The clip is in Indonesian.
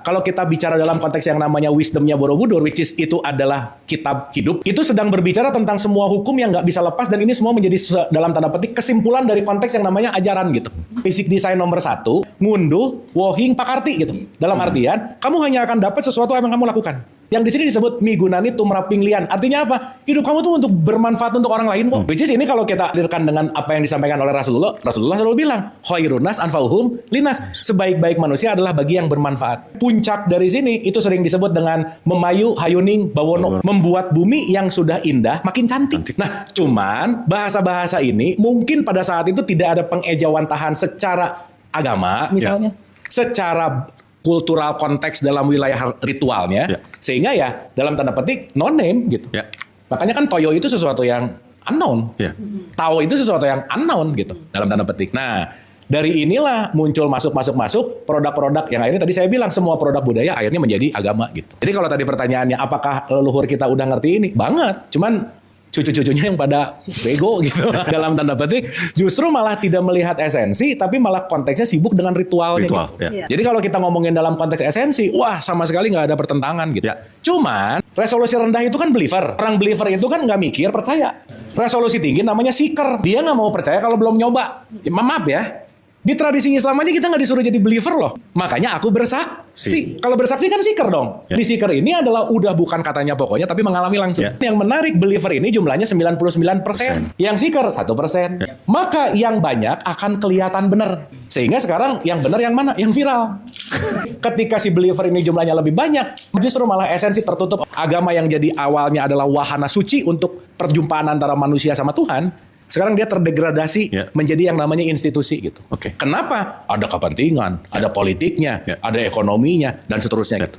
Kalau kita bicara dalam konteks yang namanya wisdomnya Borobudur, which is itu adalah kitab hidup, itu sedang berbicara tentang semua hukum yang nggak bisa lepas, dan ini semua menjadi dalam tanda petik kesimpulan dari konteks yang namanya ajaran gitu. Basic design nomor 1, ngunduh, wohing, pakarti gitu. Dalam artian, kamu hanya akan dapat sesuatu yang kamu lakukan. Yang di sini disebut migunani tumraping lian. Artinya apa? Hidup kamu tuh untuk bermanfaat untuk orang lain kok. Which is ini kalau kita alirkan dengan apa yang disampaikan oleh Rasulullah selalu bilang, khairunas anfa'uhum linas. Sebaik-baik manusia adalah bagi yang bermanfaat. Puncak dari sini itu sering disebut dengan memayu hayuning bawono, membuat bumi yang sudah indah makin cantik. Nah, cuman bahasa-bahasa ini mungkin pada saat itu tidak ada pengejawantahan secara agama misalnya, secara kultural konteks dalam wilayah ritualnya, sehingga ya dalam tanda petik no name gitu. Makanya kan toyo itu sesuatu yang unknown, tao itu sesuatu yang unknown gitu dalam tanda petik. Nah, dari inilah muncul masuk produk-produk yang akhirnya tadi saya bilang semua produk budaya akhirnya menjadi agama gitu. Jadi kalau tadi pertanyaannya apakah leluhur kita udah ngerti ini? Banget, cuman cucu-cucunya yang pada bego gitu dalam tanda petik, justru malah tidak melihat esensi, tapi malah konteksnya sibuk dengan ritualnya gitu. Jadi kalau kita ngomongin dalam konteks esensi, wah sama sekali nggak ada pertentangan gitu. Cuman resolusi rendah itu kan believer. Orang believer itu kan nggak mikir, percaya. Resolusi tinggi namanya seeker. Dia nggak mau percaya kalau belum nyoba. Ya, maaf ya. Di tradisi Islam aja kita nggak disuruh jadi believer loh. Makanya aku bersaksi. Kalau bersaksi kan seeker dong. Di seeker ini adalah udah bukan katanya pokoknya, tapi mengalami langsung. Yang menarik, believer ini jumlahnya 99%. Yang seeker 1%. Maka yang banyak akan kelihatan benar. Sehingga sekarang yang benar yang mana? Yang viral. Ketika si believer ini jumlahnya lebih banyak, justru malah esensi tertutup. Agama yang jadi awalnya adalah wahana suci untuk perjumpaan antara manusia sama Tuhan, sekarang dia terdegradasi menjadi yang namanya institusi gitu. Kenapa? Ada kepentingan, ada politiknya, ada ekonominya, dan seterusnya gitu.